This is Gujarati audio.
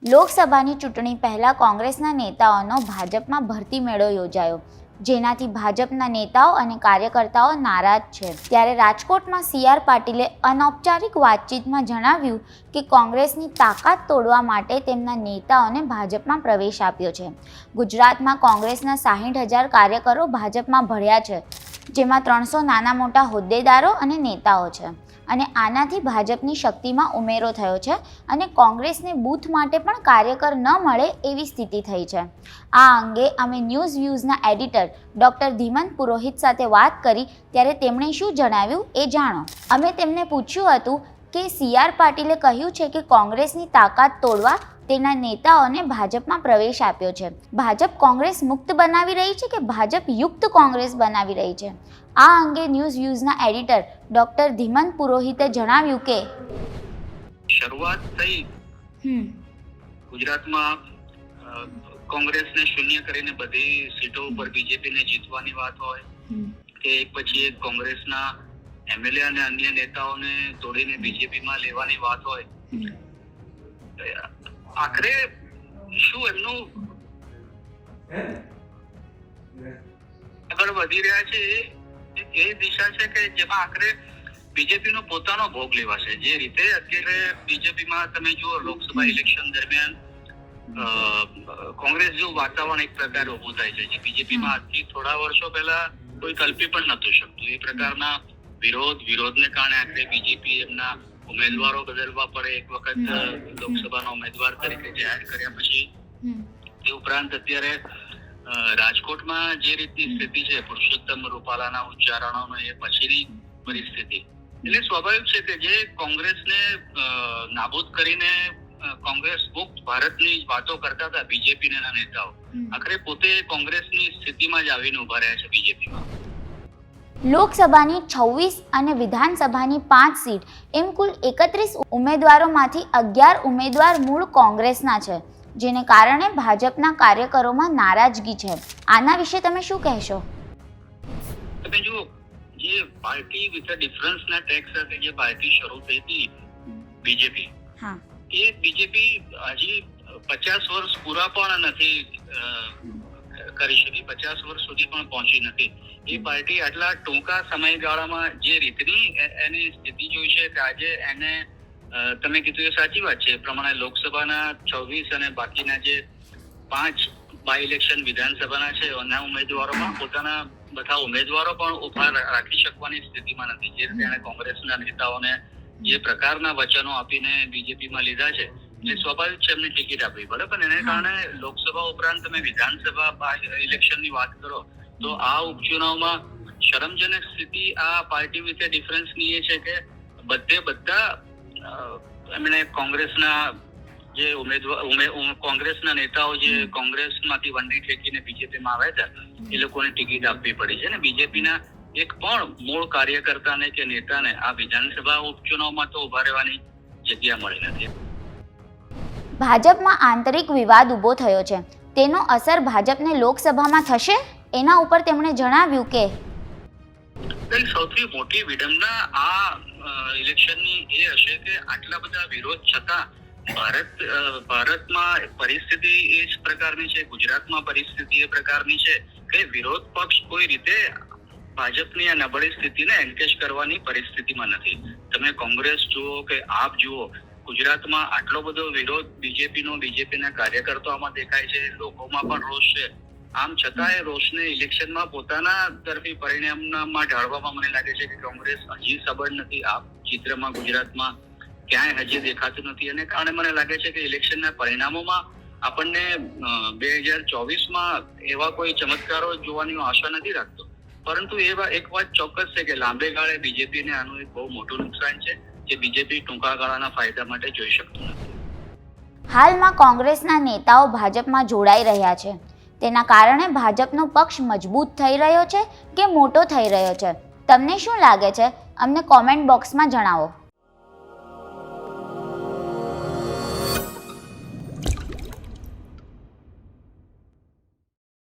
લોકસભાની ચૂંટણી પહેલા કોંગ્રેસના નેતાઓનો ભાજપમાં ભરતી મેળો યોજાયો, જેનાથી ભાજપના નેતાઓ અને કાર્યકર્તાઓ નારાજ છે. ત્યારે રાજકોટમાં CR પાટીલે અનૌપચારિક વાતચીતમાં જણાવ્યું કે કોંગ્રેસની તાકાત તોડવા માટે તેમના નેતાઓને ભાજપમાં પ્રવેશ આપ્યો છે. ગુજરાતમાં કોંગ્રેસના 60,000 કાર્યકરો ભાજપમાં ભળ્યા છે, જેમાં 300 નાના મોટા હોદ્દેદારો અને નેતાઓ છે. અને આનાથી ભાજપની શક્તિમાં ઉમેરો થયો છે અને કોંગ્રેસને બૂથ માટે પણ કાર્યકર ન મળે એવી સ્થિતિ થઈ છે. આ અંગે અમે ન્યૂઝ વ્યૂઝના એડિટર ડૉક્ટર ધીમંત પુરોહિત સાથે વાત કરી, ત્યારે તેમણે શું જણાવ્યું એ જાણો. અમે તેમને પૂછ્યું હતું કે CR પાટીલે કહ્યું છે કે કોંગ્રેસની તાકાત તોડવા તેના નેતાઓને ભાજપમાં પ્રવેશ આપ્યો છે. ભાજપ કોંગ્રેસ મુક્ત બનાવી રહી છે કે ભાજપ યુક્ત કોંગ્રેસ બનાવી રહી છે? આ અંગે ન્યૂઝ વ્યૂઝના એડિટર ડૉક્ટર ધીમંત પુરોહિતે જણાવ્યું કે શરૂઆત થઈ ગુજરાતમાં કોંગ્રેસને શૂન્ય કરીને બધી સીટો ઉપર બીજેપીને જીતવાની વાત હોય કે એક પછી એક કોંગ્રેસના MLA અને અન્ય નેતાઓને તોડીને બીજેપીમાં લેવાની વાત હોય, આખરે શું એમનું આગળ વધી રહ્યા છે એ દિશા છે કે જેમાં આખરે બીજેપીનો પોતાનો ભોગ લેવાશે. જે રીતે અત્યારે બીજેપીમાં તમે જુઓ, લોકસભા ઇલેક્શન દરમિયાન કોંગ્રેસ જેવું વાતાવરણ એક પ્રકારે ઉભું થાય છે, જે બીજેપીમાં આજથી થોડા વર્ષો પહેલા કોઈ કલ્પી પણ નતું શકતું. એ પ્રકારના વિરોધને કારણે આખરે બીજેપી એમના ઉમેદવારો બદલવા પડે. એક વખત લોકસભાના ઉમેદવાર તરીકે જાહેર કર્યા પછી એ ઉપરાંત અત્યારે રાજકોટમાં જે રીતની સ્થિતિ છે, પુરુષોત્તમ રૂપાલાના ઉચ્ચારણો એ પછીની પરિસ્થિતિ, એટલે સ્વાભાવિક છે કે જે કોંગ્રેસને નાબૂદ કરીને કોંગ્રેસ મુક્ત ભારતની વાતો કરતા હતા બીજેપીના નેતાઓ, આખરે પોતે કોંગ્રેસની સ્થિતિમાં જ આવીને ઉભા રહ્યા છે બીજેપીમાં. લોકસભાની 26 અને વિધાનસભાની 5 સીટ એમ કુલ 31 ઉમેદવારોમાંથી 11 ઉમેદવાર મૂળ કોંગ્રેસના છે, જેને કારણે ભાજપના કાર્યકરોમાં નારાજગી છે. આના વિશે તમે શું કહેશો? તમે જુઓ, જે પાર્ટી વિથ ડિફરન્સના ટેક્સ સાથે જે પાર્ટી શરૂ થઈ હતી બીજેપી, એ બીજેપી હજી 50 વર્ષ પૂરા પણ નથી કરી શકી, 50 વર્ષ સુધી પણ પહોંચી નથી. એ પાર્ટી આટલા ટૂંકા સમયગાળામાં જે રીતની એની સ્થિતિ જોઈ છે કે આજે એને તમે કીધું એ સાચી વાત છે, એ પ્રમાણે લોકસભાના 26 અને બાકીના જે 5 બાય ઇલેક્શન વિધાનસભાના છે એના ઉમેદવારોમાં પોતાના બધા ઉમેદવારો પણ ઉભા રાખી શકવાની સ્થિતિમાં નથી. જે રીતે એને કોંગ્રેસના નેતાઓને જે પ્રકારના વચનો આપીને બીજેપીમાં લીધા છે, એટલે સ્વાભાવિક છે એમને ટિકિટ આપવી પડે. પણ એને કારણે લોકસભા ઉપરાંત તમે વિધાનસભા ઇલેક્શનની વાત કરો તો આ ઉપચુનાવમાં શરમજનક સ્થિતિ આ પાર્ટી વિશે ડિફરન્સની એ છે કે બધા એમણે કોંગ્રેસના જે કોંગ્રેસના નેતાઓ જે કોંગ્રેસમાંથી વંડી ઠેકીને બીજેપીમાં આવ્યા હતા એ લોકોને ટિકિટ આપવી પડી છે, અને બીજેપીના એક પણ મૂળ કાર્યકર્તાને કે નેતાને આ વિધાનસભા ઉપચુનાવમાં તો ઉભા રહેવાની જગ્યા મળી નથી. ભાજપમાં આંતરિક વિવાદ ઉભો થયો છે, તેનો અસર ભાજપને લોકસભામાં થશે? એના ઉપર તેમણે જણાવ્યું કે સૌથી મોટી વિડંબના આ ઇલેક્શનની એ હશે કે આટલા બધા વિરોધ છતાં ભારતમાં પરિસ્થિતિ એ જ પ્રકારની છે, ગુજરાતમાં પરિસ્થિતિ એ પ્રકારની છે કે વિરોધ પક્ષ કોઈ રીતે ભાજપની આ નબળી સ્થિતિને એન્કેશ કરવાની પરિસ્થિતિમાં નથી. તમે કોંગ્રેસ જુઓ કે આપ જુઓ, ગુજરાતમાં આટલો બધો વિરોધ બીજેપીના કાર્યકર્તાઓમાં દેખાય છે, લોકોમાં પણ રોષ છે. આમ છતાં એ રોષને ઇલેક્શનમાં પોતાના તરફી પરિણામમાં ઢાળવામાં મને લાગે છે કે કોંગ્રેસ હજી સબળ નથી. આ ચિત્રમાં ગુજરાતમાં ક્યાંય હજી દેખાતું નથી, અને કારણે મને લાગે છે કે ઇલેક્શનના પરિણામોમાં આપણને 2024માં એવા કોઈ ચમત્કારો જોવાની આશા નથી રાખતો. પરંતુ એક વાત ચોક્કસ છે કે લાંબે ગાળે બીજેપીને આનું એક બહુ મોટું નુકસાન છે, જે બીજેપી ટૂંકા ગાળાના ફાયદા માટે જોઈ શકતું નથી. હાલમાં કોંગ્રેસના નેતાઓ ભાજપમાં જોડાઈ રહ્યા છે, તેના કારણે ભાજપનો પક્ષ મજબૂત થઈ રહ્યો છે કે મોટો થઈ રહ્યો છે? તમને શું લાગે છે? અમને કોમેન્ટ બોક્સમાં જણાવો.